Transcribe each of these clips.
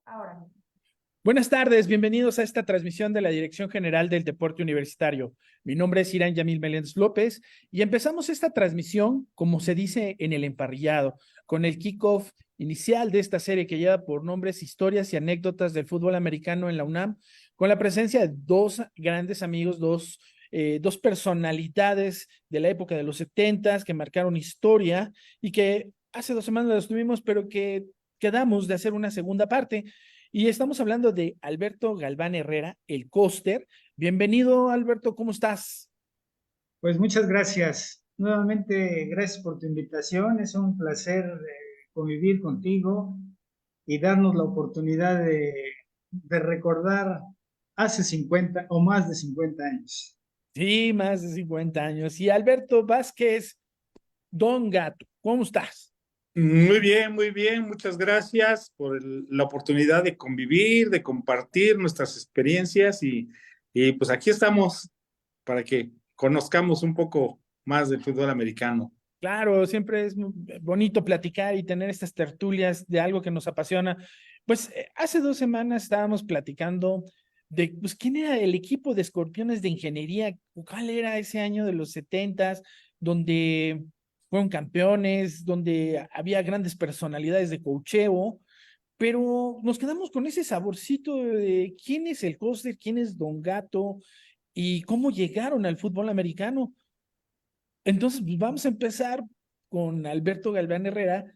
Ahora. Buenas tardes, bienvenidos a esta transmisión de la Dirección General del Deporte Universitario. Mi nombre es Irán Yamil Meléndez López y empezamos esta transmisión, como se dice en el emparrillado, con el kickoff inicial de esta serie que lleva por nombres Historias y Anécdotas del Fútbol Americano en la UNAM, con la presencia de dos grandes amigos, dos personalidades de la época de los 70 que marcaron historia y que hace 2 semanas los tuvimos, pero que quedamos de hacer una segunda parte. Y estamos hablando de Alberto Galván Herrera, el Coster. Bienvenido, Alberto, ¿cómo estás? Pues muchas gracias. Nuevamente, gracias por tu invitación. Es un placer convivir contigo y darnos la oportunidad de recordar hace 50 o más de 50 años. Sí, más de 50 años. Y Alberto Vázquez, Don Gato, ¿cómo estás? Muy bien, muchas gracias por la oportunidad de convivir, de compartir nuestras experiencias y pues aquí estamos para que conozcamos un poco más del fútbol americano. Claro, siempre es muy bonito platicar y tener estas tertulias de algo que nos apasiona. Pues hace 2 semanas estábamos platicando de pues, quién era el equipo de Escorpiones de Ingeniería, cuál era ese año de los 70, donde fueron campeones, donde había grandes personalidades de coacheo, pero nos quedamos con ese saborcito de quién es el Coster, quién es Don Gato y cómo llegaron al fútbol americano. Entonces, pues vamos a empezar con Alberto Galván Herrera.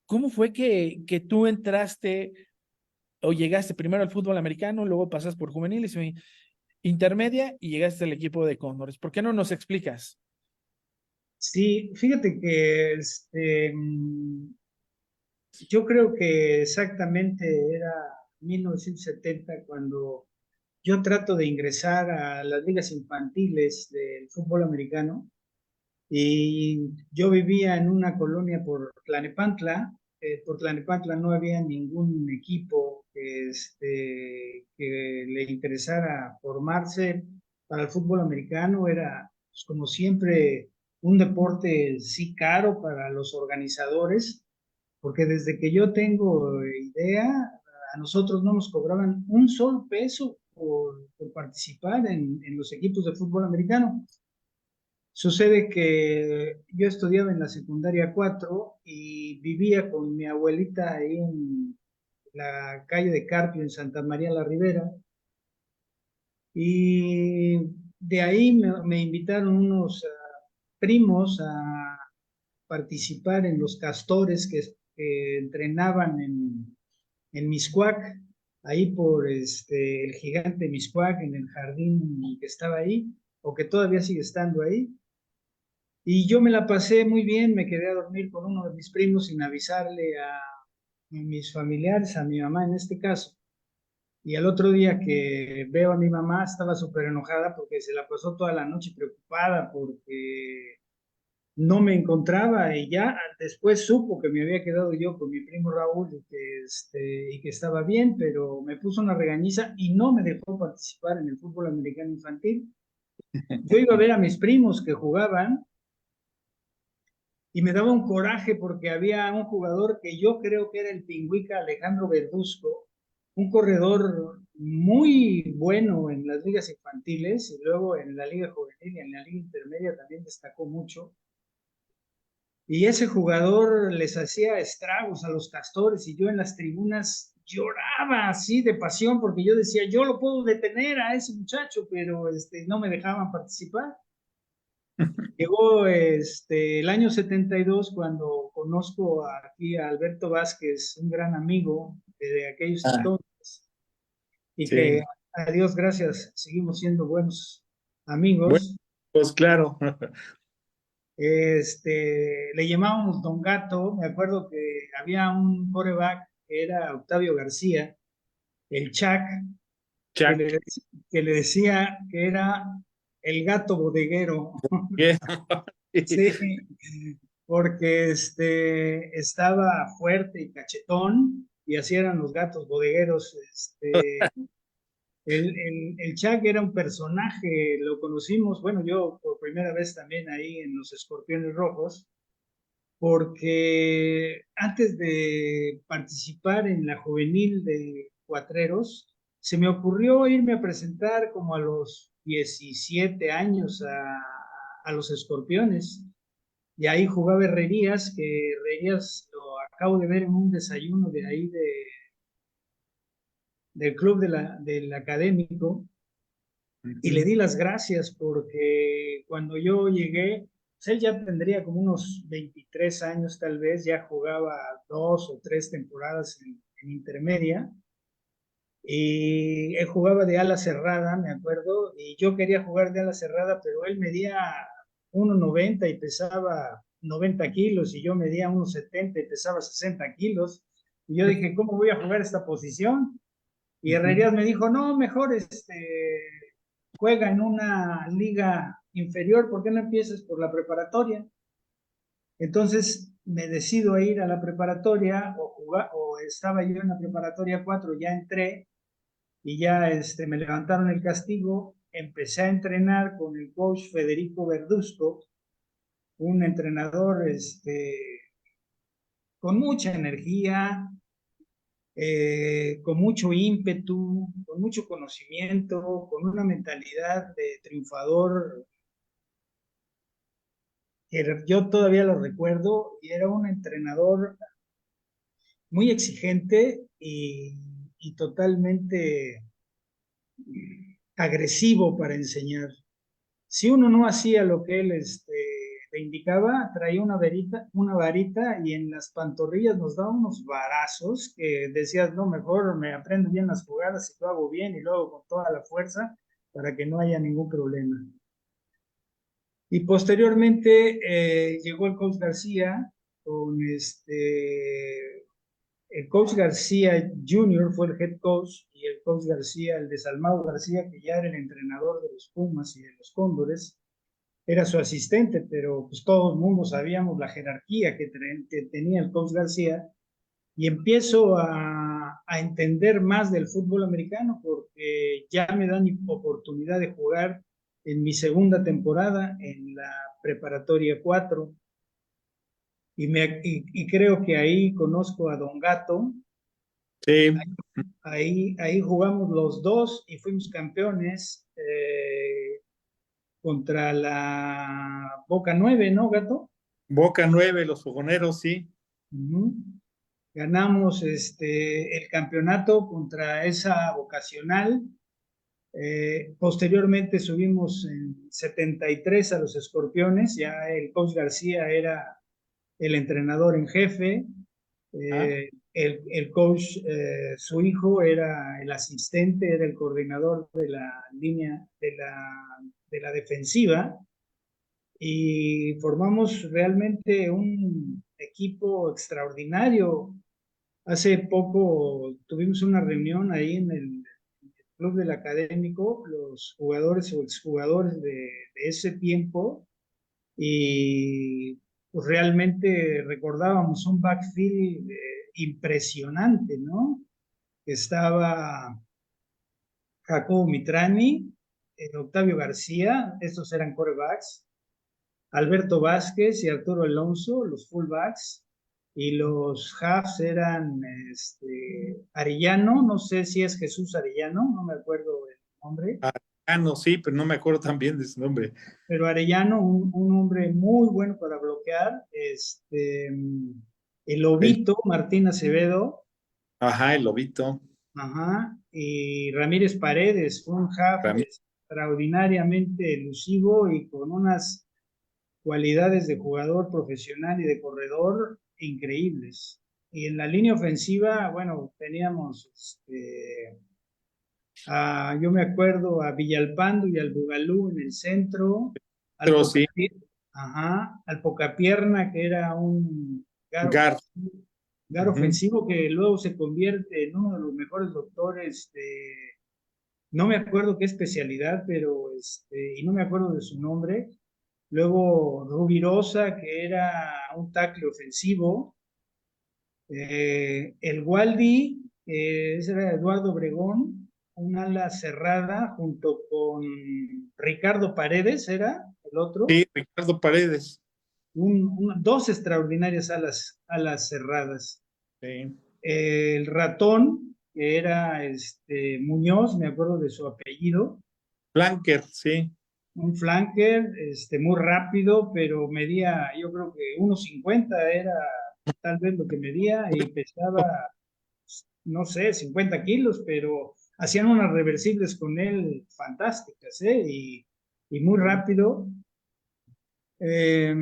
¿Cómo fue que tú entraste o llegaste primero al fútbol americano, luego pasas por juveniles y intermedia y llegaste al equipo de Cóndores? ¿Por qué no nos explicas? Sí, fíjate que yo creo que exactamente era 1970 cuando yo trato de ingresar a las ligas infantiles del fútbol americano. Y yo vivía en una colonia por Tlanepantla. Por Tlanepantla no había ningún equipo que le interesara formarse para el fútbol americano. Era, pues, como siempre, un deporte sí caro para los organizadores, porque desde que yo tengo idea, a nosotros no nos cobraban un solo peso por participar en los equipos de fútbol americano. Sucede que yo estudiaba en la secundaria 4 y vivía con mi abuelita ahí en la calle de Carpio, en Santa María la Ribera. Y de ahí me invitaron unos primos a participar en los castores que entrenaban en Miscuac, ahí por el gigante Miscuac, en el jardín que estaba ahí, o que todavía sigue estando ahí. Y yo me la pasé muy bien, me quedé a dormir con uno de mis primos sin avisarle a mis familiares, a mi mamá en este caso. Y al otro día que veo a mi mamá, estaba súper enojada porque se la pasó toda la noche preocupada porque no me encontraba y ya después supo que me había quedado yo con mi primo Raúl y que estaba bien, pero me puso una regañiza y no me dejó participar en el fútbol americano infantil. Yo iba a ver a mis primos que jugaban y me daba un coraje porque había un jugador que yo creo que era el Pingüica Alejandro Verduzco, un corredor muy bueno en las ligas infantiles y luego en la liga juvenil y en la liga intermedia también destacó mucho. Y ese jugador les hacía estragos a los Castores y yo en las tribunas lloraba así de pasión porque yo decía, yo lo puedo detener a ese muchacho, pero no me dejaban participar. Llegó el año 72 cuando conozco aquí a Alberto Vázquez, un gran amigo de aquellos Ah, entonces, y que sí. a Dios gracias seguimos siendo buenos Bueno, amigos. pues claro. Le llamábamos Don Gato. Me acuerdo que había un quarterback que era Octavio García, el Chac, que Chuck. le, que le decía que era el gato bodeguero. ¿Qué? Sí, porque estaba fuerte y cachetón, y así eran los gatos bodegueros. El Chuck era un personaje, lo conocimos, bueno, yo por primera vez también ahí en los Escorpiones Rojos, porque antes de participar en la juvenil de Cuatreros, se me ocurrió irme a presentar como a los 17 años a los Escorpiones. Y ahí jugaba Herrerías, que Herrerías lo acabo de ver en un desayuno de ahí del club del académico, y le di las gracias porque cuando yo llegué, pues él ya tendría como unos 23 años tal vez, ya jugaba 2 o 3 temporadas en intermedia, y él jugaba de ala cerrada, me acuerdo, y yo quería jugar de ala cerrada, pero él medía 1,90 y pesaba 90 kilos, y yo medía 1,70 y pesaba 60 kilos, y yo dije, ¿cómo voy a jugar esta posición? Y Herrerías me dijo, no, mejor juega en una liga inferior, ¿por qué no empiezas por la preparatoria? Entonces me decido a ir a la preparatoria, o estaba yo en la preparatoria 4, ya entré, y ya me levantaron el castigo. Empecé a entrenar con el coach Federico Verduzco, un entrenador con mucha energía, con mucho ímpetu, con mucho conocimiento, con una mentalidad de triunfador, que yo todavía lo recuerdo, y era un entrenador muy exigente y totalmente agresivo para enseñar. Si uno no hacía lo que él le indicaba, traía una varita, y en las pantorrillas nos daba unos varazos que decías, no, mejor me aprendo bien las jugadas y lo hago bien y luego con toda la fuerza para que no haya ningún problema. Y posteriormente llegó el coach García con el coach García Junior fue el head coach, y el coach García, el desalmado García, que ya era el entrenador de los Pumas y de los Cóndores, era su asistente, pero pues todo el mundo sabíamos la jerarquía que tenía el coach García, y empiezo a entender más del fútbol americano porque ya me dan oportunidad de jugar en mi segunda temporada en la preparatoria 4, y creo que ahí conozco a Don Gato. Sí, Ahí jugamos los dos y fuimos campeones contra la Boca 9, ¿no, Gato? Boca 9, los fogoneros, sí. Ujú. Ganamos el campeonato contra esa vocacional. Posteriormente subimos en 73 a los Escorpiones, ya el coach García era el entrenador en jefe. Ah, El coach, su hijo era el asistente, era el coordinador de la línea de la defensiva, y formamos realmente un equipo extraordinario. Hace poco tuvimos una reunión ahí en el club del académico, los jugadores o exjugadores de ese tiempo, y pues realmente recordábamos un backfield impresionante, ¿no? Estaba Jacobo Mitrani, Octavio García, estos eran quarterbacks, Alberto Vázquez y Arturo Alonso, los fullbacks, y los halves eran Arellano, no sé si es Jesús Arellano, no me acuerdo el nombre, no, sí, pero no me acuerdo también de su nombre. pero Arellano, un hombre muy bueno para bloquear, el El, Lobito, Martín Acevedo, ajá, el lobito. ajá, y Ramírez Paredes, fue un half Ramírez. extraordinariamente elusivo y con unas cualidades de jugador profesional y de corredor increíbles. Y en la línea ofensiva, bueno, teníamos, yo me acuerdo a Villalpando y al Bugalú en el centro, al Pero sí, Pocapié- al Pocapierna, que era un Gar. gar Ujú. ofensivo que luego se convierte en uno de los mejores doctores no me acuerdo qué especialidad, pero y no me acuerdo de su nombre. Luego Rubirosa, que era un tackle ofensivo. El Waldi, ese era Eduardo Obregón, un ala cerrada junto con Ricardo Paredes, era el otro. Sí, Ricardo Paredes. dos extraordinarias alas cerradas. Sí. El ratón, que era Muñoz, me acuerdo de su apellido, Flanker, sí. un flanker, muy rápido, pero medía, yo creo que 1.50 era tal vez lo que medía y pesaba, no sé, 50 kilos, pero hacían unas reversibles con él fantásticas, ¿eh? Y muy rápido. Eh,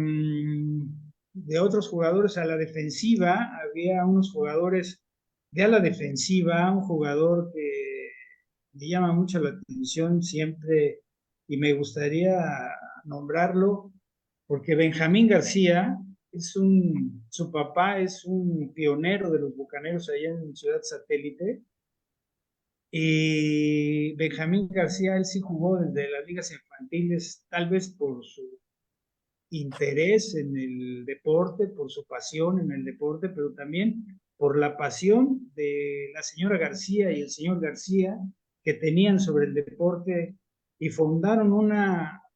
de otros jugadores a la defensiva, había unos jugadores de a la defensiva, un jugador que me llama mucho la atención siempre y me gustaría nombrarlo, porque Benjamín García su papá es un pionero de los Bucaneros allá en Ciudad Satélite, y Benjamín García, él sí jugó desde las ligas infantiles, tal vez por su interés en el deporte, por su pasión en el deporte, pero también por la pasión de la señora García y el señor García que tenían sobre el deporte y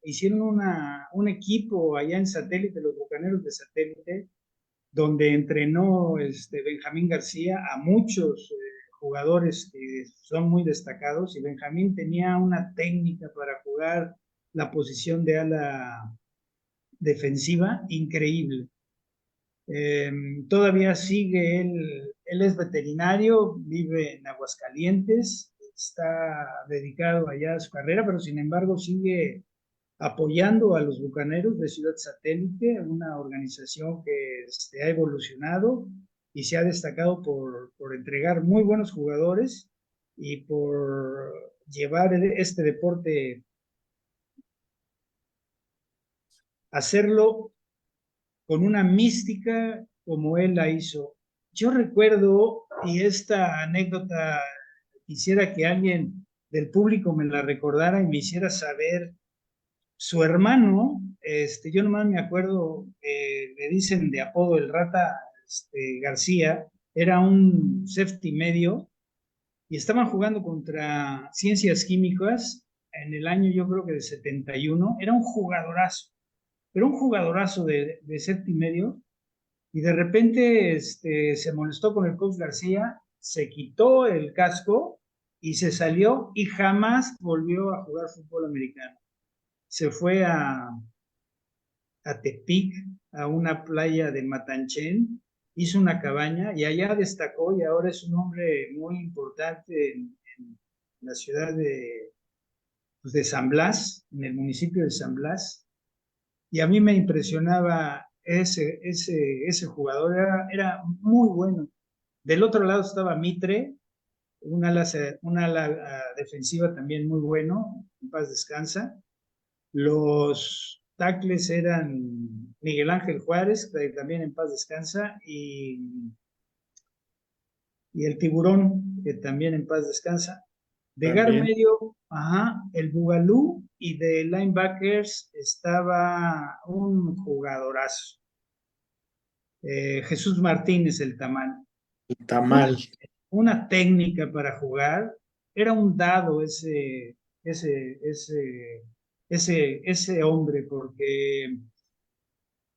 hicieron un equipo allá en Satélite, los Bucaneros de Satélite, donde entrenó Benjamín García a muchos jugadores que son muy destacados, y Benjamín tenía una técnica para jugar la posición de ala defensiva increíble. Todavía sigue él es veterinario, vive en Aguascalientes, está dedicado allá a su carrera, pero sin embargo sigue apoyando a los Bucaneros de Ciudad Satélite, una organización que ha evolucionado y se ha destacado por entregar muy buenos jugadores y por llevar este deporte, hacerlo con una mística como él la hizo. Yo recuerdo, y esta anécdota quisiera que alguien del público me la recordara y me hiciera saber, su hermano, yo nomás me acuerdo, le dicen de apodo el Rata García, era un safety medio, y estaban jugando contra Ciencias Químicas en el año, yo creo que de 71, era un jugadorazo, pero un jugadorazo de safety medio, y de repente se molestó con el coach García, se quitó el casco y se salió y jamás volvió a jugar fútbol americano. Se fue a Tepic, a una playa de Matanchen, hizo una cabaña y allá destacó, y ahora es un hombre muy importante en la ciudad pues, de San Blas, en el municipio de San Blas. Y a mí me impresionaba ese jugador, era muy bueno. Del otro lado estaba Mitre, una ala defensiva también muy bueno, en paz descansa. Los tackles eran Miguel Ángel Juárez, que también en paz descansa, y el Tiburón, que también en paz descansa. De guard También. medio, ajá, el Bugalú, y de linebackers estaba un jugadorazo. Jesús Martínez, el Tamal. Una, Tamal. una técnica para jugar, era un dado ese hombre, porque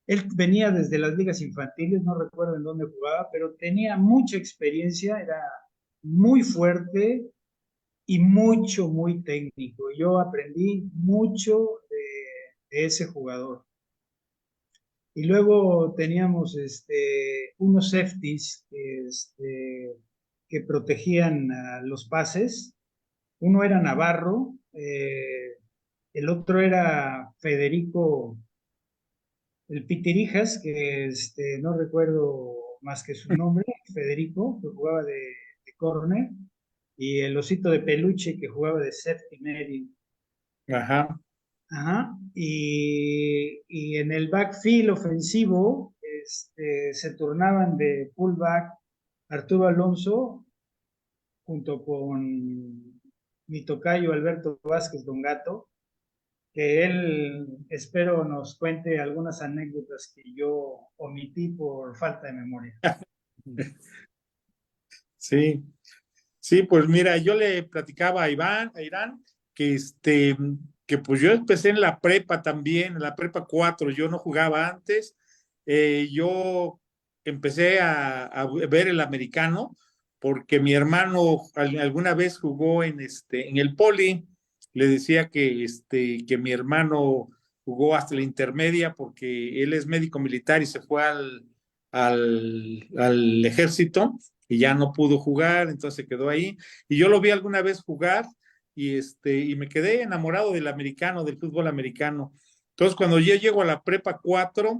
él venía desde las ligas infantiles, no recuerdo en dónde jugaba, pero tenía mucha experiencia, era muy fuerte y muy técnico. Yo aprendí mucho de ese jugador. Y luego teníamos unos safeties que protegían a los pases. Uno era Navarro, el otro era Federico, el Pitirijas, que no recuerdo más que su nombre, Federico, que jugaba de corner, y el osito de peluche, que jugaba de safety medio. Ajá. Ajá. Y en el backfield ofensivo se turnaban de fullback Arturo Alonso junto con mi tocayo Alberto Vázquez Don Gato, que él espero nos cuente algunas anécdotas que yo omití por falta de memoria. Sí, sí, pues mira, yo le platicaba a Irán, que que pues yo empecé en la prepa también, en la prepa 4. Yo no jugaba antes, yo empecé a ver el americano porque mi hermano alguna vez jugó en el poli. Le decía que mi hermano jugó hasta la intermedia porque él es médico militar y se fue al ejército y ya no pudo jugar, entonces quedó ahí. Y yo lo vi alguna vez jugar y me quedé enamorado del americano, del fútbol americano. Entonces, cuando yo llego a la prepa 4,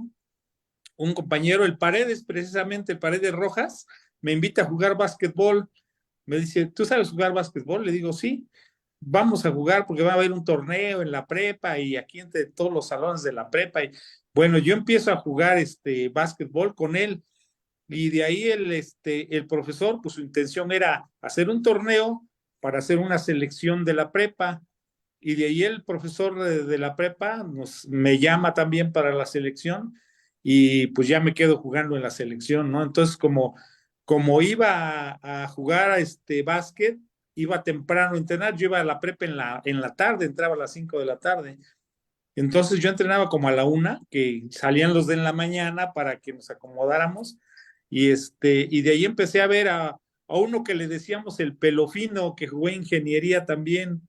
un compañero, el Paredes, precisamente, el Paredes Rojas, me invita a jugar básquetbol. Me dice, ¿tú sabes jugar básquetbol? Le digo, sí, vamos a jugar porque va a haber un torneo en la prepa y aquí entre todos los salones de la prepa. Y bueno, yo empiezo a jugar básquetbol con él y de ahí el profesor, pues su intención era hacer un torneo para hacer una selección de la prepa. Y de ahí el profesor de la prepa me llama también para la selección y pues ya me quedo jugando en la selección, ¿no? Entonces, como iba a jugar a básquet, iba temprano a entrenar, yo iba a la prepa en la tarde, entraba a las 5 de la tarde. Entonces yo entrenaba como a la 1, que salían los de en la mañana para que nos acomodáramos. Y de ahí empecé a ver a uno que le decíamos el pelofino, que jugó ingeniería también.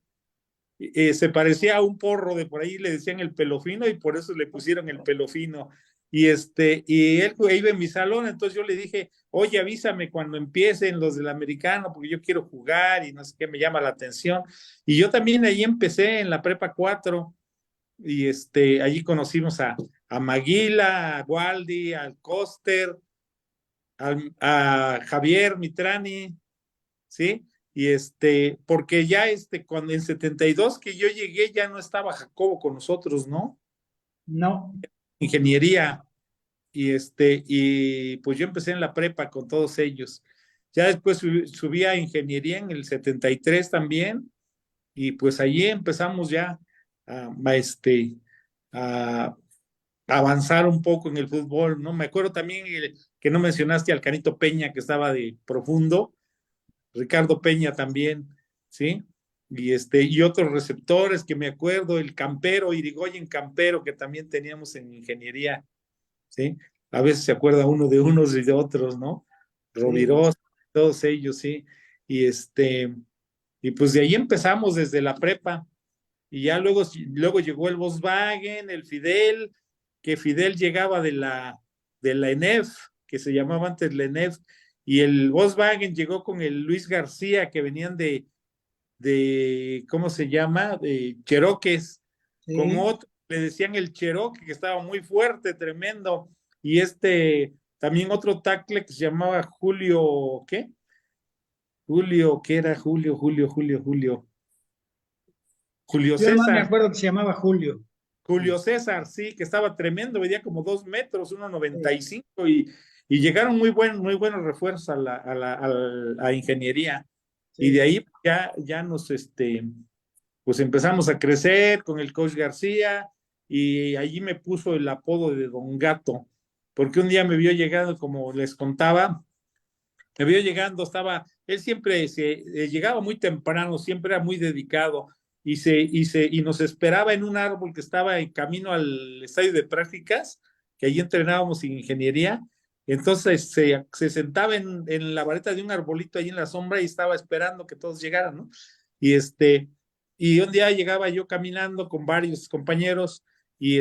Se parecía a un porro de por ahí, le decían el pelofino y por eso le pusieron el pelofino. Y él iba en mi salón, entonces yo le dije, oye, avísame cuando empiecen los del americano, porque yo quiero jugar y no sé qué, me llama la atención. Y yo también ahí empecé en la prepa 4 y allí conocimos a Maguila, a Waldi, al Coster, a Javier Mitrani, ¿sí? Porque ya cuando en 72 que yo llegué ya no estaba Jacobo con nosotros, ¿no? No, Ingeniería, y pues yo empecé en la prepa con todos ellos. Ya después subí a ingeniería en el 73 también, y pues allí empezamos ya a avanzar un poco en el fútbol, ¿no? Me acuerdo también que no mencionaste al Canito Peña, que estaba de profundo, Ricardo Peña también, ¿sí? Y otros receptores que me acuerdo, el Campero, Irigoyen Campero, que también teníamos en ingeniería, ¿sí? A veces se acuerda uno de unos y de otros, ¿no? sí. Rovirosa, todos ellos, sí. Y y pues de ahí empezamos desde la prepa. Y ya luego llegó el Volkswagen, el Fidel, que Fidel llegaba de la ENEF, que se llamaba antes la ENEF, y el Volkswagen llegó con el Luis García, que venían ¿cómo se llama? De Cherokees, con Sí. otro, le decían el Cherokee, que estaba muy fuerte, tremendo, y también otro tackle que se llamaba Julio, ¿qué? Julio, ¿qué era? Julio Yo nomás me César. acuerdo que se llamaba Julio. Julio César, sí, que estaba tremendo, medía como 2 metros, 1,95 y llegaron muy buenos refuerzos a ingeniería. Y de Sí. ahí ya pues empezamos a crecer con el coach García y allí me puso el apodo de Don Gato, porque un día me vio llegando, como les contaba, me vio llegando, él siempre llegaba muy temprano, siempre era muy dedicado y nos esperaba en un árbol que estaba en camino al estadio de prácticas, que allí entrenábamos en ingeniería. Entonces se sentaba en la vareta de un arbolito ahí en la sombra y estaba esperando que todos llegaran, ¿no? Y y un día llegaba yo caminando con varios compañeros y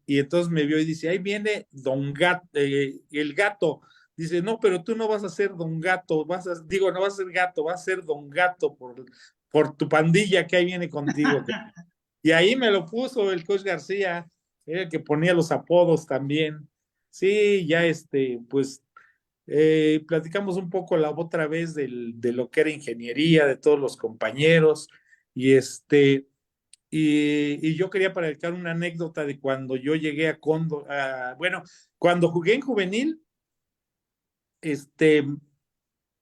entonces me vio y dice, ahí viene Don Gato, el gato. Dice, no, pero tú no vas a ser Don Gato, no vas a ser gato, vas a ser Don Gato por tu pandilla que ahí viene contigo. Y ahí me lo puso el coach García, era el que ponía los apodos también. Sí, ya pues platicamos un poco la otra vez de lo que era ingeniería, de todos los compañeros, y y yo quería platicar una anécdota de cuando yo llegué a Cóndor, bueno, cuando jugué en juvenil, este,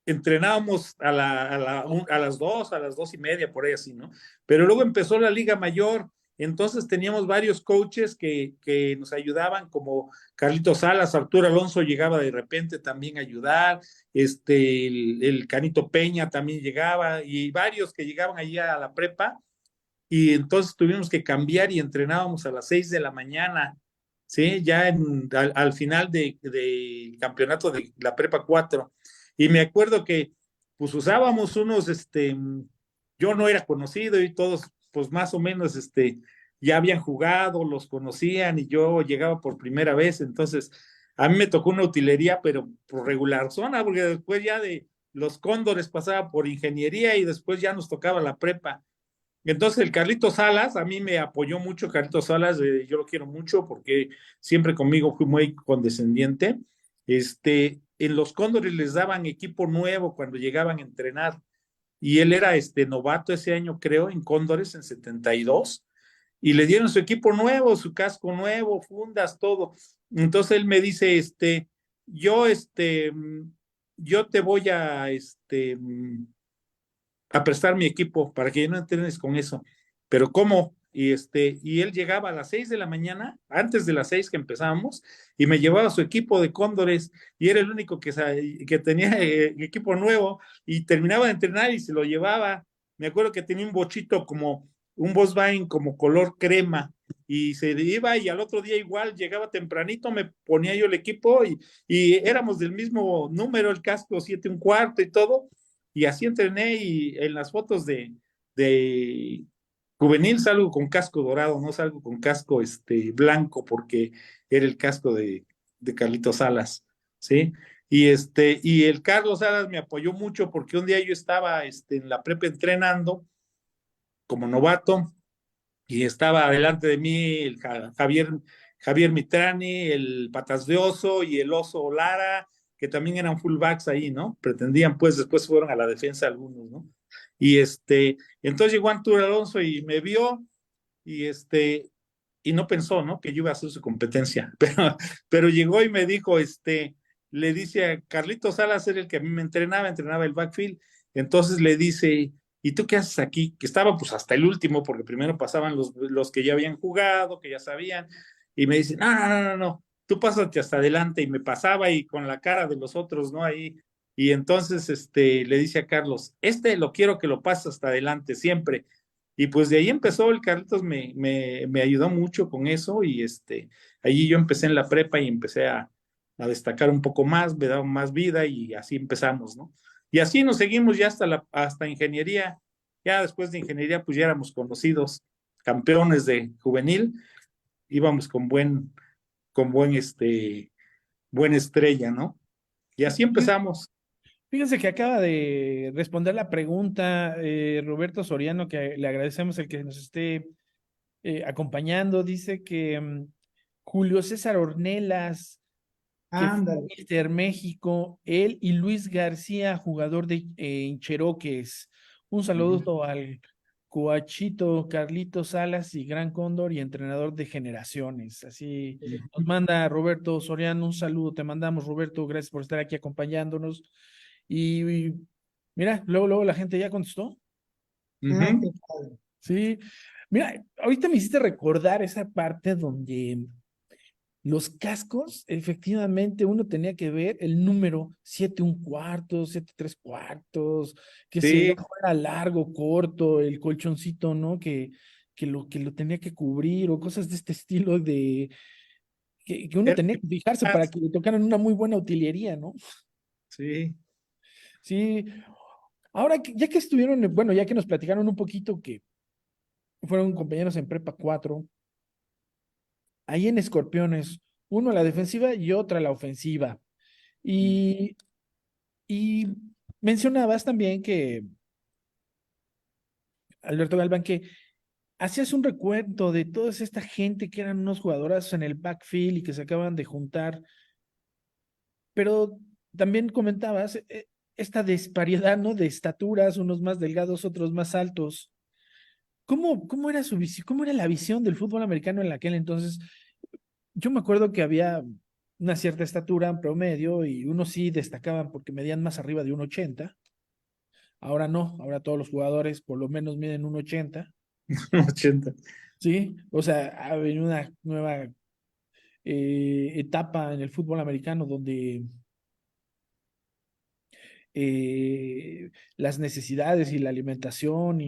entrenábamos a las 2:30, por ahí así, ¿no? Pero luego empezó la Liga Mayor, entonces teníamos varios coaches que nos ayudaban, como Carlitos Salas, Arturo Alonso llegaba de repente también a ayudar, el Canito Peña también llegaba, y varios que llegaban allí a la prepa, y entonces tuvimos que cambiar y entrenábamos a las 6 de la mañana, ¿sí? Ya al final del campeonato de la Prepa 4. Y me acuerdo que pues usábamos unos, yo no era conocido y todos pues más o menos, ya habían jugado, los conocían y yo llegaba por primera vez, entonces a mí me tocó una utilería, pero por regular zona, porque después ya de los Cóndores pasaba por ingeniería y después ya nos tocaba la prepa. Entonces el Carlitos Salas, a mí me apoyó mucho Carlitos Salas, yo lo quiero mucho porque siempre conmigo fui muy condescendiente. En los Cóndores les daban equipo nuevo cuando llegaban a entrenar y él era novato ese año, creo, en Cóndores en 72 y le dieron su equipo nuevo, su casco nuevo, fundas, todo. Entonces él me dice, yo, yo te voy a prestar mi equipo para que no entrenes con eso. Pero ¿cómo? Y él llegaba a las 6 de la mañana, antes de las 6 que empezábamos, y me llevaba su equipo de cóndores, y era el único que tenía equipo nuevo, y terminaba de entrenar y se lo llevaba. Me acuerdo que tenía un bochito como un Volkswagen como color crema, y se iba y al otro día igual llegaba tempranito, me ponía yo el equipo y éramos del mismo número, el casco 7 1/4 y todo, y así entrené y en las fotos de juvenil salgo con casco dorado, no salgo con casco blanco porque era el casco de Carlitos Salas, ¿sí? Y el Carlos Salas me apoyó mucho porque un día yo estaba en la prepa entrenando como novato y estaba delante de mí el Javier Mitrani, el Patas de Oso y el Oso Lara, que también eran fullbacks ahí, ¿no? Pretendían, pues después fueron a la defensa algunos, ¿no? Y entonces llegó Arturo Alonso y me vio y y no pensó, ¿no? Que yo iba a hacer su competencia, pero llegó y me dijo, le dice a Carlitos Salas, era el que a mí me entrenaba el backfield, entonces le dice, ¿y tú qué haces aquí? Que estaba pues hasta el último, porque primero pasaban los que ya habían jugado, que ya sabían, y me dice, no, no, no, no, no, tú pásate hasta adelante, y me pasaba y con la cara de los otros, ¿no? Ahí, y entonces le dice a Carlos, lo quiero que lo pases hasta adelante siempre, y pues de ahí empezó, el Carlitos me ayudó mucho con eso y allí yo empecé en la prepa y empecé a destacar un poco más, me daba más vida y así empezamos, ¿no? Y así nos seguimos ya hasta ingeniería. Ya después de ingeniería pues ya éramos conocidos, campeones de juvenil, íbamos con buena estrella, ¿no? Y así empezamos. Fíjense que acaba de responder la pregunta Roberto Soriano, que le agradecemos el que nos esté acompañando. Dice que Julio César Ornelas, que fue Ándale. Mister México, él y Luis García, jugador de Cheroques. Un saludo al Coachito Carlito Salas y Gran Cóndor y entrenador de generaciones. Así nos manda Roberto Soriano un saludo. Te mandamos, Roberto. Gracias por estar aquí acompañándonos. Y mira, luego la gente ya contestó. Ah, Ujú. qué padre. Sí. Mira, ahorita me hiciste recordar esa parte donde los cascos, efectivamente, uno tenía que ver el número 7 1/4, 7 3/4, que si el Sí, ojo era largo, corto, el colchoncito, ¿no? Que lo tenía que cubrir, o cosas de este estilo que uno era- tenía que fijarse para que le tocaran una muy buena utilería, ¿no? sí. Sí. Ahora, ya que estuvieron, bueno, ya que nos platicaron un poquito que fueron compañeros en Prepa 4, ahí en Escorpiones, uno a la defensiva y otra a la ofensiva. Y Y mencionabas también que, Alberto Galván, que hacías un recuento de toda esta gente que eran unos jugadoras en el backfield y que se acaban de juntar, pero también comentabas esta disparidad, ¿no? De estaturas, unos más delgados, otros más altos. ¿Cómo era su visión, cómo era la visión del fútbol americano en aquel entonces? Yo me acuerdo que había una cierta estatura en promedio y unos sí destacaban porque medían más arriba de 1,80. Ahora no, ahora todos los jugadores por lo menos miden 1,80. 80. Sí, o sea, ha venido una nueva etapa en el fútbol americano donde las necesidades y la alimentación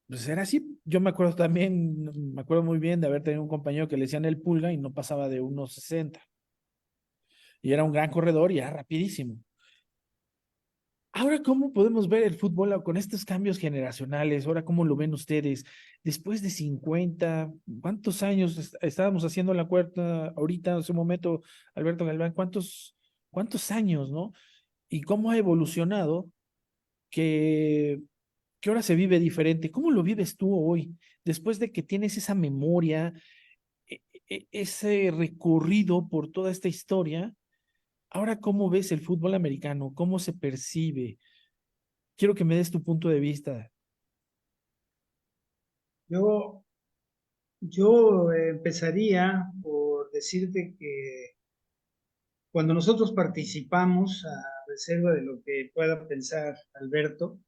pues era así. Yo me acuerdo también, me acuerdo muy bien de haber tenido un compañero que le decían el Pulga y no pasaba de 1.60. Y era un gran corredor y era rapidísimo. Ahora, ¿cómo podemos ver el fútbol con estos cambios generacionales? Ahora, ¿cómo lo ven ustedes? Después de 50, ¿cuántos años estábamos haciendo la cuarta ahorita, en su momento, Alberto Galván? ¿Cuántos años, no? ¿Y cómo ha evolucionado que, que ahora se vive diferente? ¿Cómo lo vives tú hoy? Después de que tienes esa memoria, ese recorrido por toda esta historia, ahora, ¿cómo ves el fútbol americano? ¿Cómo se percibe? Quiero que me des tu punto de vista. Yo, yo empezaría por decirte que cuando nosotros participamos, a reserva de lo que pueda pensar Alberto,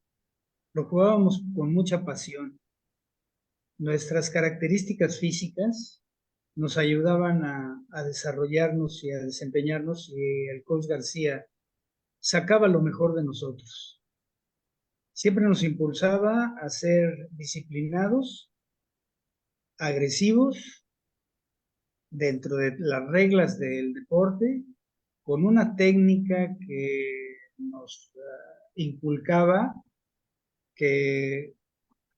lo jugábamos con mucha pasión. Nuestras características físicas nos ayudaban a desarrollarnos y a desempeñarnos, y el coach García sacaba lo mejor de nosotros. Siempre nos impulsaba a ser disciplinados, agresivos, dentro de las reglas del deporte, con una técnica que nos inculcaba, que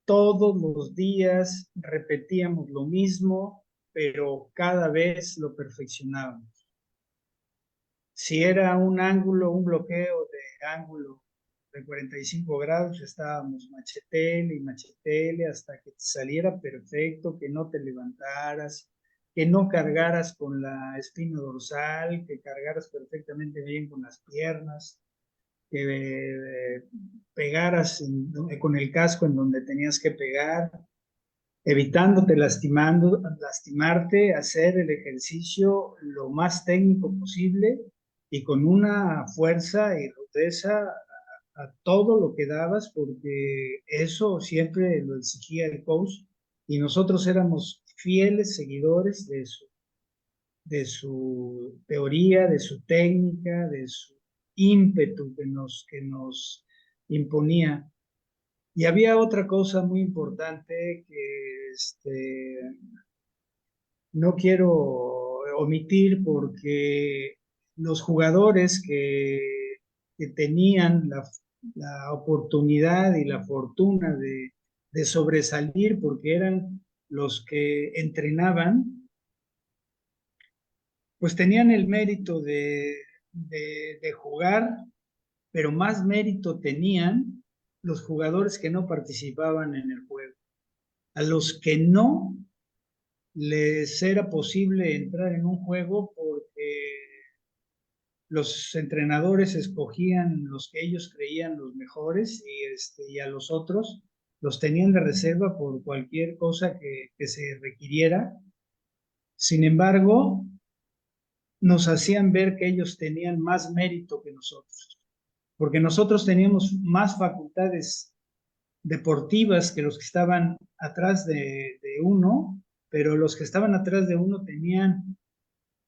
todos los días repetíamos lo mismo, pero cada vez lo perfeccionábamos. Si era un ángulo, un bloqueo de ángulo de 45 grados, estábamos machetele y machetele hasta que te saliera perfecto, que no te levantaras, que no cargaras con la espina dorsal, que cargaras perfectamente bien con las piernas, que pegaras con el casco en donde tenías que pegar, evitándote lastimarte, hacer el ejercicio lo más técnico posible y con una fuerza y rudeza a todo lo que dabas, porque eso siempre lo exigía el coach y nosotros éramos fieles seguidores de su teoría, de su técnica, de su ímpetu que nos imponía. Y había otra cosa muy importante que no quiero omitir, porque los jugadores que tenían la oportunidad y la fortuna de sobresalir, porque eran los que entrenaban, pues tenían el mérito de jugar, pero más mérito tenían los jugadores que no participaban en el juego. A los que no les era posible entrar en un juego porque los entrenadores escogían los que ellos creían los mejores, y a los otros los tenían de reserva por cualquier cosa que se requiriera. Sin embargo, nos hacían ver que ellos tenían más mérito que nosotros, porque nosotros teníamos más facultades deportivas que los que estaban atrás de uno, pero los que estaban atrás de uno tenían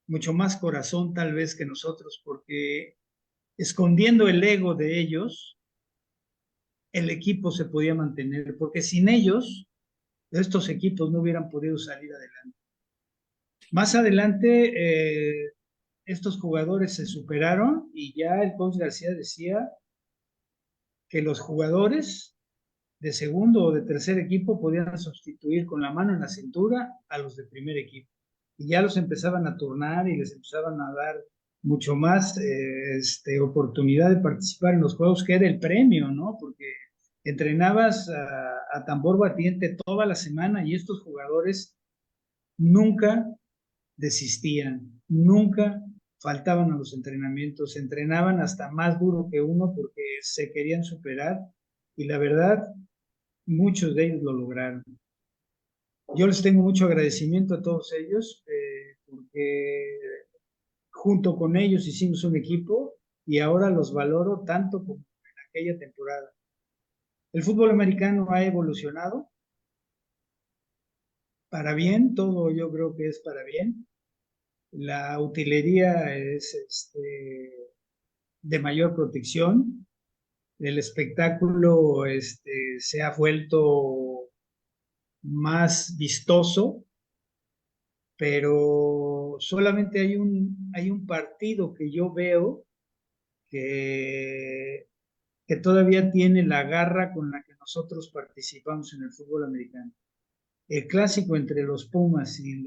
mucho más corazón tal vez que nosotros, porque escondiendo el ego de ellos, el equipo se podía mantener, porque sin ellos, estos equipos no hubieran podido salir adelante. Más adelante, estos jugadores se superaron y ya el coach García decía que los jugadores de segundo o de tercer equipo podían sustituir con la mano en la cintura a los de primer equipo. Y ya los empezaban a turnar y les empezaban a dar mucho más oportunidad de participar en los juegos, que era el premio, ¿no? Porque entrenabas a tambor batiente toda la semana y estos jugadores nunca desistían, nunca faltaban a los entrenamientos, entrenaban hasta más duro que uno porque se querían superar, y la verdad, muchos de ellos lo lograron. Yo les tengo mucho agradecimiento a todos ellos, porque junto con ellos hicimos un equipo y ahora los valoro tanto como en aquella temporada. El fútbol americano ha evolucionado para bien, todo yo creo que es para bien. La utilería es de mayor protección. El espectáculo se ha vuelto más vistoso, pero solamente hay un partido que yo veo que, que todavía tiene la garra con la que nosotros participamos en el fútbol americano. El clásico entre los Pumas y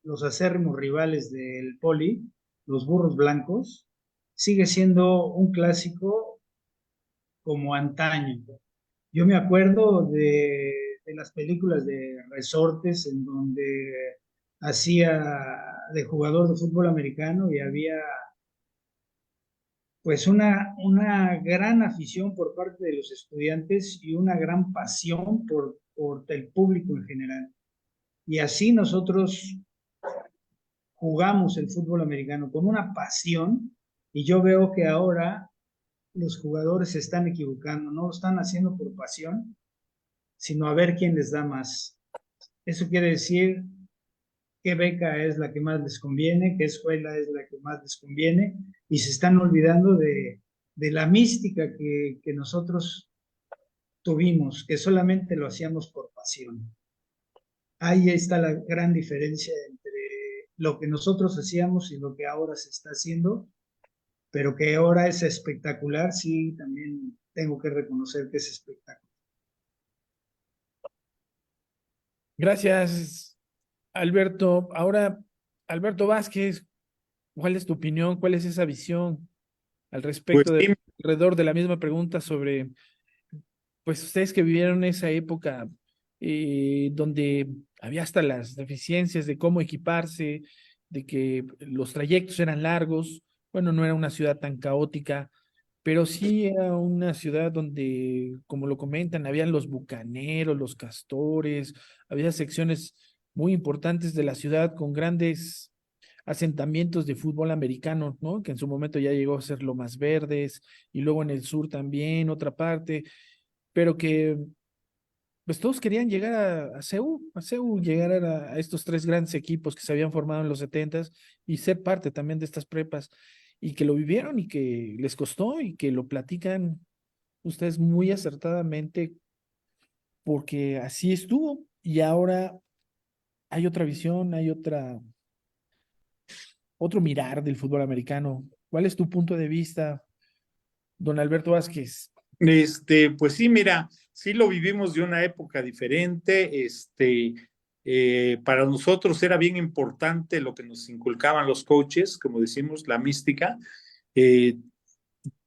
los acérrimos rivales del Poli, los Burros Blancos, sigue siendo un clásico como antaño. Yo me acuerdo de las películas de Resortes en donde hacía de jugador de fútbol americano y había pues una gran afición por parte de los estudiantes y una gran pasión por el público en general. Y así nosotros jugamos el fútbol americano con una pasión y yo veo que ahora los jugadores se están equivocando, no lo están haciendo por pasión, sino a ver quién les da más. Eso quiere decir qué beca es la que más les conviene, qué escuela es la que más les conviene, y se están olvidando de la mística que nosotros tuvimos, que solamente lo hacíamos por pasión. Ahí está la gran diferencia entre lo que nosotros hacíamos y lo que ahora se está haciendo, pero que ahora es espectacular, sí, también tengo que reconocer que es espectacular. Gracias, Alberto. Ahora, Alberto Vázquez, ¿cuál es tu opinión? ¿Cuál es esa visión al Pues respecto de sí, alrededor de la misma pregunta sobre, pues ustedes que vivieron esa época donde había hasta las deficiencias de cómo equiparse, de que los trayectos eran largos, bueno, no era una ciudad tan caótica, pero sí era una ciudad donde, como lo comentan, habían los bucaneros, los castores, había secciones muy importantes de la ciudad con grandes asentamientos de fútbol americano, ¿no? Que en su momento ya llegó a ser Lomas Verdes y luego en el sur también, otra parte, pero que pues todos querían llegar a CEU, llegar a estos tres grandes equipos que se habían formado en los setentas y ser parte también de estas prepas y que lo vivieron y que les costó y que lo platican ustedes muy acertadamente porque así estuvo y ahora hay otra visión, hay otro mirar del fútbol americano. ¿Cuál es tu punto de vista, don Alberto Vázquez? pues sí, mira, sí lo vivimos de una época diferente. Para nosotros era bien importante lo que nos inculcaban los coaches, como decimos, la mística. Eh,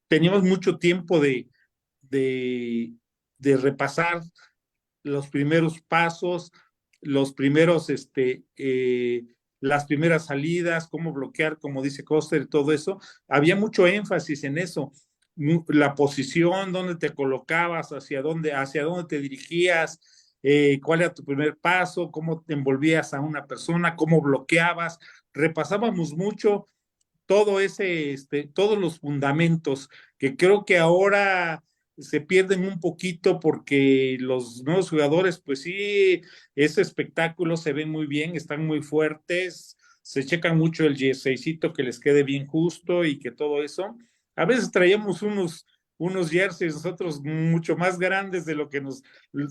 Teníamos mucho tiempo de, de repasar los primeros pasos, los primeros, las primeras salidas, cómo bloquear, como dice Coster, todo eso. Había mucho énfasis en eso. La posición, dónde te colocabas, hacia dónde te dirigías, cuál era tu primer paso, cómo te envolvías a una persona, cómo bloqueabas. Repasábamos mucho todo todos los fundamentos que creo que ahora se pierden un poquito porque los nuevos jugadores, pues sí, ese espectáculo se ven muy bien, están muy fuertes, se checan mucho el jerseycito que les quede bien justo y que todo eso. A veces traíamos unos jerseys nosotros mucho más grandes de lo que nos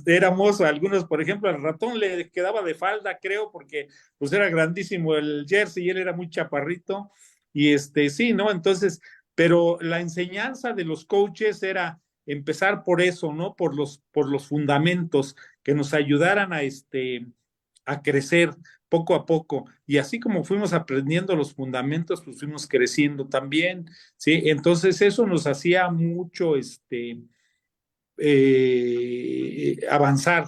éramos, algunos, por ejemplo, al ratón le quedaba de falda, creo, porque pues era grandísimo el jersey y él era muy chaparrito y sí, ¿no? Entonces, pero la enseñanza de los coaches era empezar por eso, ¿no? Por los fundamentos que nos ayudaran a crecer poco a poco. Y así como fuimos aprendiendo los fundamentos, pues fuimos creciendo también, ¿sí? Entonces eso nos hacía mucho, avanzar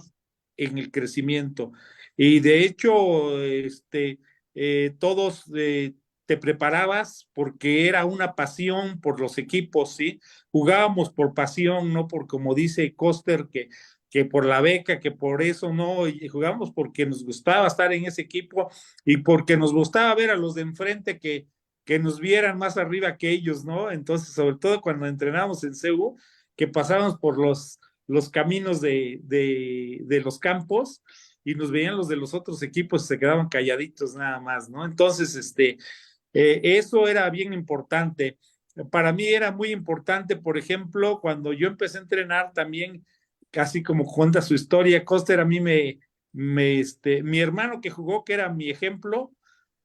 en el crecimiento. Y de hecho, todos te preparabas porque era una pasión por los equipos, ¿sí? Jugábamos por pasión, no por, como dice Coster, que por la beca, que por eso no, y jugábamos porque nos gustaba estar en ese equipo y porque nos gustaba ver a los de enfrente que nos vieran más arriba que ellos, ¿no? Entonces, sobre todo cuando entrenábamos en CEU, que pasábamos por los caminos de los campos y nos veían los de los otros equipos y se quedaban calladitos nada más, ¿no? Entonces, eso era bien importante. Para mí era muy importante, por ejemplo, cuando yo empecé a entrenar también casi como cuenta su historia. Coster a mí mi hermano que jugó, que era mi ejemplo,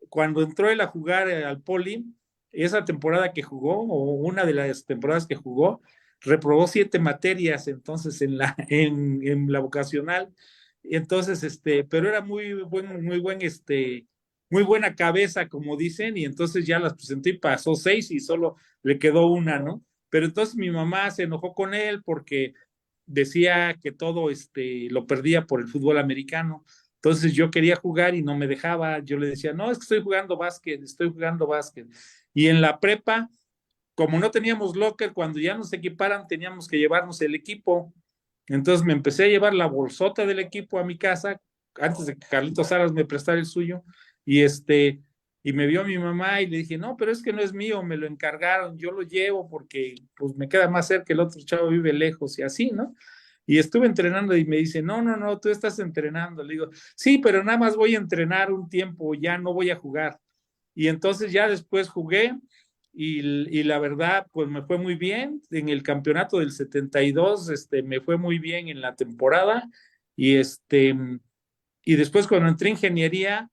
cuando entró él a jugar al Poli, esa temporada que jugó, o una de las temporadas que jugó, reprobó 7 materias entonces en la vocacional. Entonces, pero era muy buena cabeza, como dicen, y entonces ya las presentó y pasó 6 y solo le quedó una, ¿no? Pero entonces mi mamá se enojó con él porque decía que todo lo perdía por el fútbol americano. Entonces yo quería jugar y no me dejaba. Yo le decía, no, es que estoy jugando básquet, estoy jugando básquet. Y en la prepa, como no teníamos locker, cuando ya nos equiparan, teníamos que llevarnos el equipo. Entonces me empecé a llevar la bolsota del equipo a mi casa, antes de que Carlitos Salas me prestara el suyo. Y y me vio mi mamá y le dije, no, pero es que no es mío, me lo encargaron, yo lo llevo porque pues me queda más cerca, el otro chavo vive lejos y así, ¿no? Y estuve entrenando y me dice, no, no, no, tú estás entrenando. Le digo, sí, pero nada más voy a entrenar un tiempo, ya no voy a jugar. Y entonces ya después jugué y la verdad, pues me fue muy bien. En el campeonato del 72, me fue muy bien en la temporada. Y, y después cuando entré en ingeniería,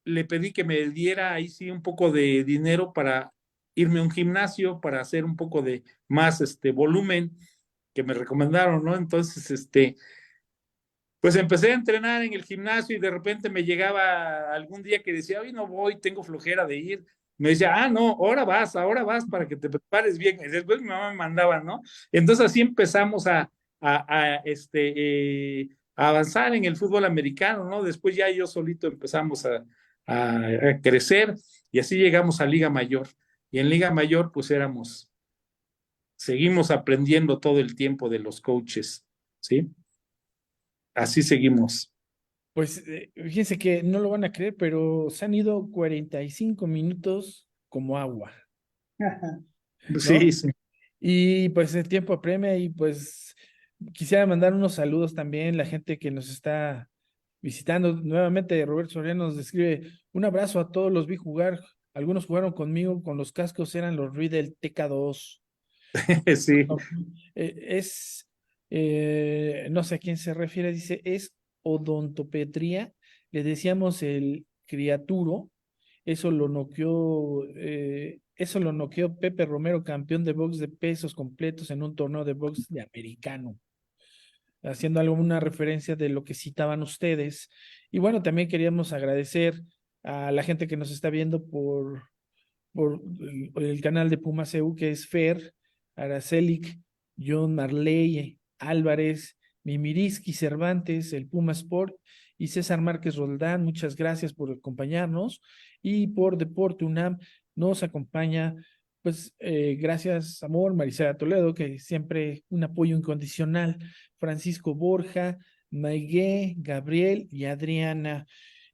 le pedí que me diera ahí sí un poco de dinero para irme a un gimnasio, para hacer un poco de más volumen que me recomendaron, ¿no? Entonces, pues empecé a entrenar en el gimnasio y de repente me llegaba algún día que decía, hoy no voy, tengo flojera de ir. Me decía, ah, no, ahora vas para que te prepares bien. Y después mi mamá me mandaba, ¿no? Entonces así empezamos a avanzar en el fútbol americano, ¿no? Después ya yo solito empezamos a crecer y así llegamos a Liga Mayor. Y en Liga Mayor, pues seguimos aprendiendo todo el tiempo de los coaches, ¿sí? Así seguimos. Pues fíjense que no lo van a creer, pero se han ido 45 minutos como agua, Sí, ¿no? sí. Y pues el tiempo apremia y pues quisiera mandar unos saludos también, la gente que nos está visitando. Nuevamente, Roberto Soriano nos describe un abrazo a todos, los vi jugar, algunos jugaron conmigo, con los cascos eran los Rui del TK2. Sí, No, no sé a quién se refiere, dice, es odontopetría, le decíamos el criaturo, eso lo noqueó Pepe Romero, campeón de box de pesos completos en un torneo de box de americano, haciendo alguna referencia de lo que citaban ustedes. Y bueno, también queríamos agradecer a la gente que nos está viendo por el canal de Pumas EU, que es Fer, Aracelic, John Marley, Álvarez, Mimiriski Cervantes, el Puma Sport y César Márquez Roldán. Muchas gracias por acompañarnos. Y por Deporte UNAM nos acompaña, pues, gracias, amor, Marisela Toledo, que siempre un apoyo incondicional, Francisco Borja, Maigué, Gabriel y Adriana.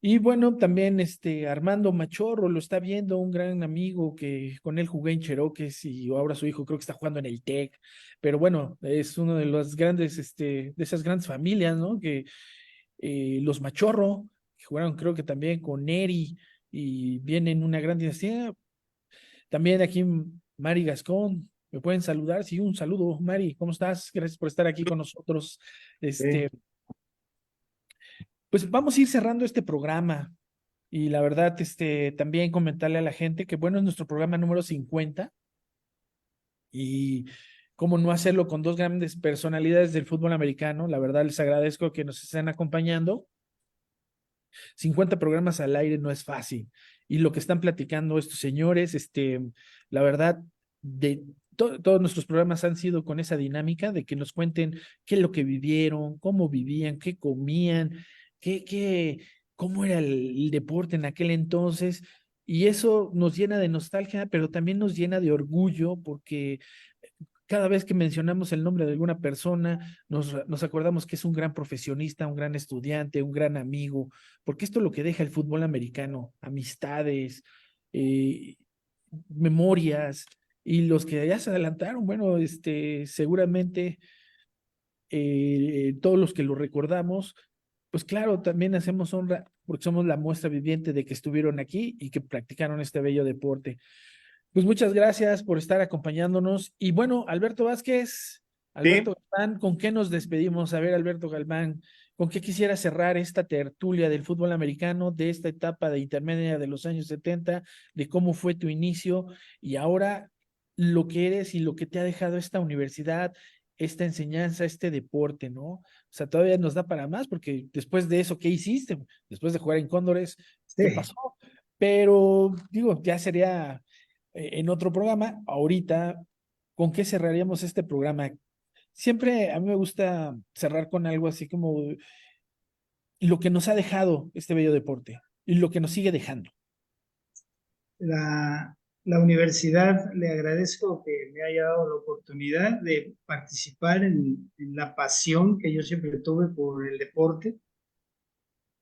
Y bueno, también Armando Machorro lo está viendo, un gran amigo que con él jugué en Cherokee y ahora su hijo creo que está jugando en el TEC, pero bueno, es uno de los grandes, de esas grandes familias, ¿no? Que los Machorro, que jugaron creo que también con Neri y vienen una gran dinastía. También aquí Mari Gascón, me pueden saludar, sí, un saludo, Mari, ¿cómo estás? Gracias por estar aquí con nosotros. sí. Pues vamos a ir cerrando este programa. Y la verdad, también comentarle a la gente que, bueno, es nuestro programa número 50 y cómo no hacerlo con dos grandes personalidades del fútbol americano. La verdad, les agradezco que nos estén acompañando. 50 programas al aire no es fácil. Y lo que están platicando estos señores, la verdad, todos nuestros programas han sido con esa dinámica de que nos cuenten qué es lo que vivieron, cómo vivían, qué comían, cómo era el deporte en aquel entonces. Y eso nos llena de nostalgia, pero también nos llena de orgullo porque cada vez que mencionamos el nombre de alguna persona, nos acordamos que es un gran profesionista, un gran estudiante, un gran amigo, porque esto es lo que deja el fútbol americano, amistades, eh, memorias, y los que ya se adelantaron, bueno, seguramente todos los que lo recordamos, pues claro, también hacemos honra porque somos la muestra viviente de que estuvieron aquí y que practicaron este bello deporte. Pues muchas gracias por estar acompañándonos. Y bueno, Alberto Vázquez, Sí, Alberto Galván, ¿con qué nos despedimos? A ver, Alberto Galván, ¿con qué quisiera cerrar esta tertulia del fútbol americano, de esta etapa de intermedia de los años 70, de cómo fue tu inicio y ahora lo que eres y lo que te ha dejado esta universidad, esta enseñanza, este deporte, ¿no? O sea, todavía nos da para más porque después de eso, ¿qué hiciste? Después de jugar en Cóndores, ¿qué Sí. pasó? Pero digo, ya sería en otro programa. Ahorita, ¿con qué cerraríamos este programa? Siempre a mí me gusta cerrar con algo así como lo que nos ha dejado este bello deporte y lo que nos sigue dejando. La universidad, le agradezco que me haya dado la oportunidad de participar en la pasión que yo siempre tuve por el deporte.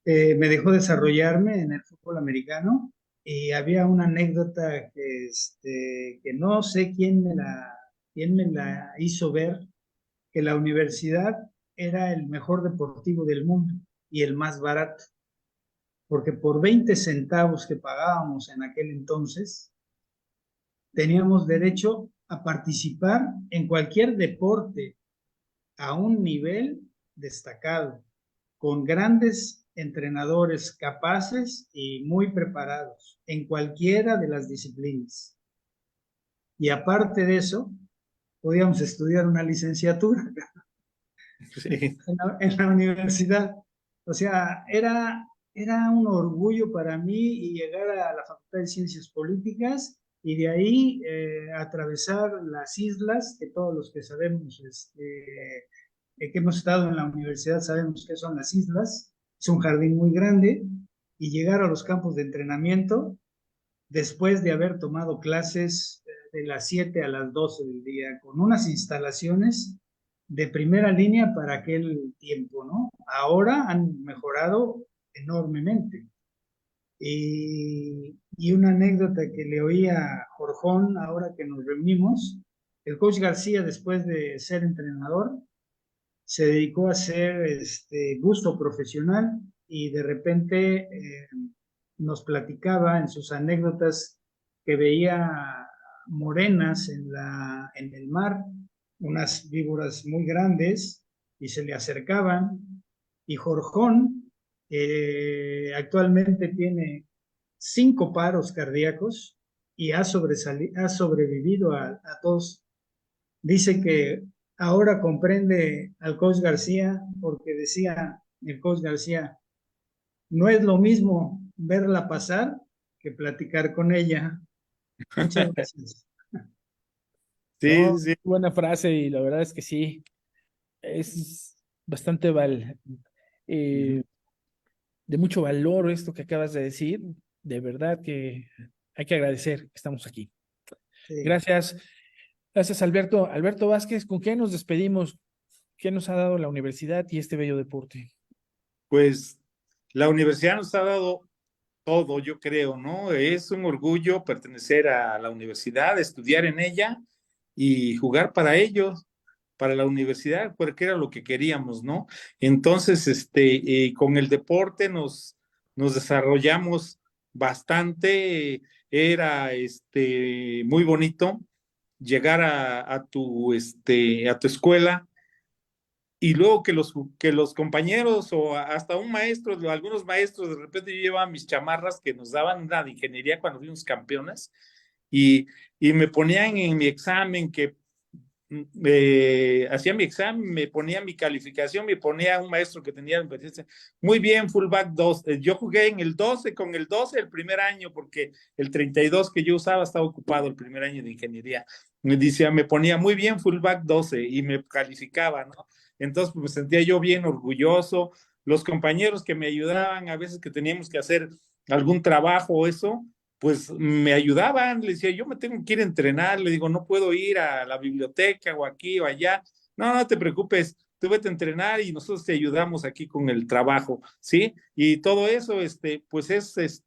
Me dejó desarrollarme en el fútbol americano y había una anécdota que no sé quién me la hizo ver, que la universidad era el mejor deportivo del mundo y el más barato, porque por 20 centavos que pagábamos en aquel entonces, teníamos derecho a participar en cualquier deporte a un nivel destacado, con grandes entrenadores capaces y muy preparados en cualquiera de las disciplinas. Y aparte de eso, podíamos estudiar una licenciatura sí. en la universidad. O sea, era un orgullo para mí y llegar a la Facultad de Ciencias Políticas y de ahí atravesar las islas, que todos los que sabemos, que hemos estado en la universidad sabemos qué son las islas. Es un jardín muy grande y llegar a los campos de entrenamiento después de haber tomado clases de las 7 a las 12 del día, con unas instalaciones de primera línea para aquel tiempo, ¿no? Ahora han mejorado enormemente. Y una anécdota que le oí a Jorjón ahora que nos reunimos, el coach García, después de ser entrenador, se dedicó a hacer gusto profesional y de repente nos platicaba en sus anécdotas que veía morenas en el mar, unas víboras muy grandes, y se le acercaban. Y Jorjón actualmente tiene 5 paros cardíacos y ha sobrevivido a todos. Dice que ahora comprende al coach García porque decía el coach García, no es lo mismo verla pasar que platicar con ella. Muchas gracias. Sí, No, sí. buena frase y la verdad es que sí, es bastante Ujú. eh, de mucho valor esto que acabas de decir. De verdad que hay que agradecer que estamos aquí. Sí. Gracias, gracias Alberto. Alberto Vázquez, ¿con qué nos despedimos? ¿Qué nos ha dado la universidad y este bello deporte? Pues la universidad nos ha dado todo, yo creo, ¿no? Es un orgullo pertenecer a la universidad, estudiar en ella y jugar para ellos, para la universidad, porque era lo que queríamos, ¿no? Entonces, con el deporte nos desarrollamos bastante, era muy bonito llegar a tu escuela y luego que los compañeros o hasta un maestro, algunos maestros, de repente yo llevaba mis chamarras que nos daban una de ingeniería cuando fuimos campeones y, y me ponían en mi examen que hacía mi examen, me ponía mi calificación, me ponía un maestro que tenía, me decía, muy bien, fullback 2. Yo jugué en el 12, con el 12 el primer año, porque el 32 que yo usaba estaba ocupado el primer año de ingeniería. Me decía, me ponía muy bien, fullback 12 y me calificaba, ¿no? Entonces, pues, me sentía yo bien orgulloso. Los compañeros que me ayudaban, a veces que teníamos que hacer algún trabajo o eso, pues me ayudaban, le decía, yo me tengo que ir a entrenar, le digo, no puedo ir a la biblioteca o aquí o allá. No, no te preocupes, tú vete a entrenar y nosotros te ayudamos aquí con el trabajo, ¿sí? Y todo eso, pues es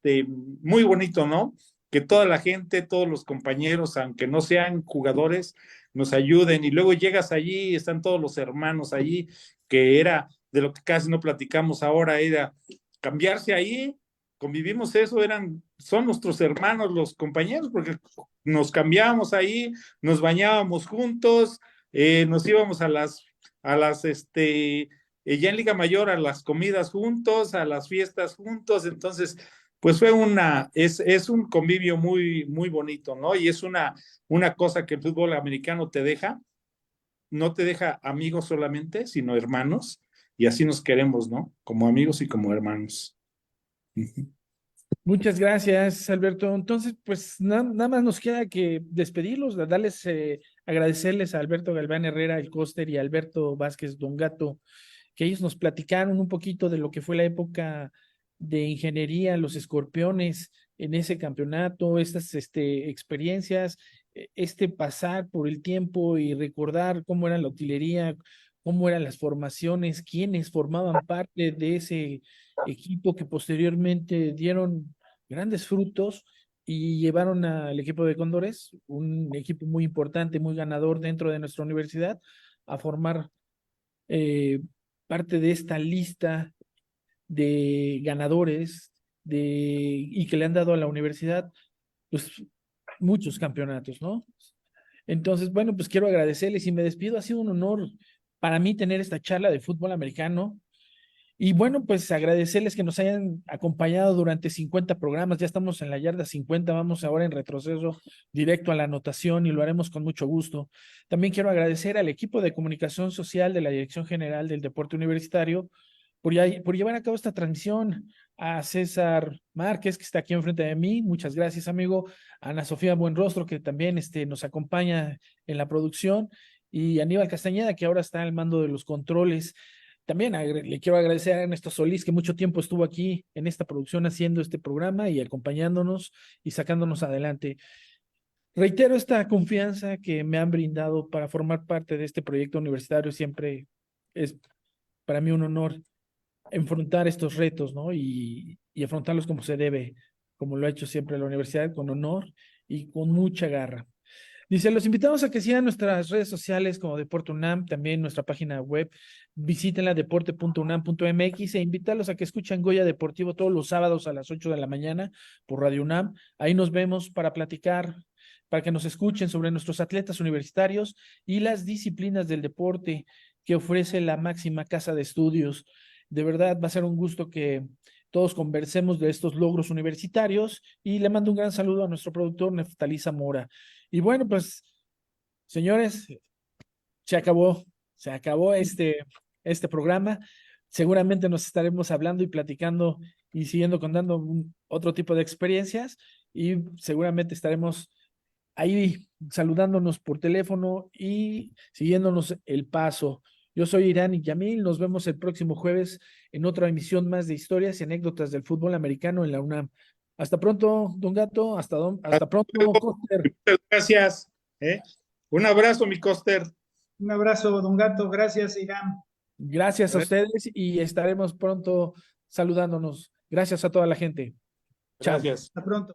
muy bonito, ¿no? Que toda la gente, todos los compañeros, aunque no sean jugadores, nos ayuden. Y luego llegas allí, están todos los hermanos allí, que era de lo que casi no platicamos ahora, era cambiarse ahí, convivimos eso, son nuestros hermanos los compañeros, porque nos cambiábamos ahí, nos bañábamos juntos, nos íbamos ya en Liga Mayor, a las comidas juntos, a las fiestas juntos, entonces, pues fue es un convivio muy, muy bonito, ¿no? Y es una cosa que el fútbol americano te deja, no te deja amigos solamente, sino hermanos, y así nos queremos, ¿no? Como amigos y como hermanos. Muchas gracias, Alberto. Entonces, pues nada más nos queda que despedirlos, darles, agradecerles a Alberto Galván Herrera, el Coster, y a Alberto Vázquez Don Gato, que ellos nos platicaron un poquito de lo que fue la época de ingeniería, los escorpiones en ese campeonato, estas experiencias, este pasar por el tiempo y recordar cómo era la utilería, cómo eran las formaciones, quiénes formaban parte de ese equipo que posteriormente dieron grandes frutos y llevaron al equipo de Cóndores, un equipo muy importante, muy ganador dentro de nuestra universidad, a formar eh, parte de esta lista de ganadores y que le han dado a la universidad pues muchos campeonatos, ¿no? Entonces, bueno, pues quiero agradecerles y me despido. Ha sido un honor para mí tener esta charla de fútbol americano. Y bueno, pues agradecerles que nos hayan acompañado durante 50 programas. Ya estamos en la yarda 50, vamos ahora en retroceso directo a la anotación y lo haremos con mucho gusto. También quiero agradecer al equipo de comunicación social de la Dirección General del Deporte Universitario por llevar a cabo esta transmisión, a César Márquez, que está aquí enfrente de mí. Muchas gracias, amigo. A Ana Sofía Buenrostro, que también nos acompaña en la producción. Y Aníbal Castañeda, que ahora está al mando de los controles. También le quiero agradecer a Ernesto Solís, que mucho tiempo estuvo aquí en esta producción haciendo este programa y acompañándonos y sacándonos adelante. Reitero esta confianza que me han brindado para formar parte de este proyecto universitario. Siempre es para mí un honor enfrentar estos retos, ¿no? Y afrontarlos como se debe, como lo ha hecho siempre la universidad, con honor y con mucha garra. Dice, los invitamos a que sigan nuestras redes sociales como Deporte UNAM, también nuestra página web, visítenla deporte.unam.mx e invitarlos a que escuchen Goya Deportivo todos los sábados a las 8 de la mañana por Radio UNAM. Ahí nos vemos para platicar, para que nos escuchen sobre nuestros atletas universitarios y las disciplinas del deporte que ofrece la máxima casa de estudios. De verdad va a ser un gusto que todos conversemos de estos logros universitarios y le mando un gran saludo a nuestro productor Neftalí Zamora. Y bueno, pues, señores, se acabó este programa. Seguramente nos estaremos hablando y platicando y siguiendo contando otro tipo de experiencias y seguramente estaremos ahí saludándonos por teléfono y siguiéndonos el paso. Yo soy Irán y Yamil, nos vemos el próximo jueves en otra emisión más de historias y anécdotas del fútbol americano en la UNAM. Hasta pronto, Don Gato, hasta pronto, Coster. Muchas gracias. Un abrazo, mi Coster. Un abrazo, don Gato. Gracias, Irán. Gracias a ustedes y estaremos pronto saludándonos. Gracias a toda la gente. Chao. Gracias. Hasta pronto.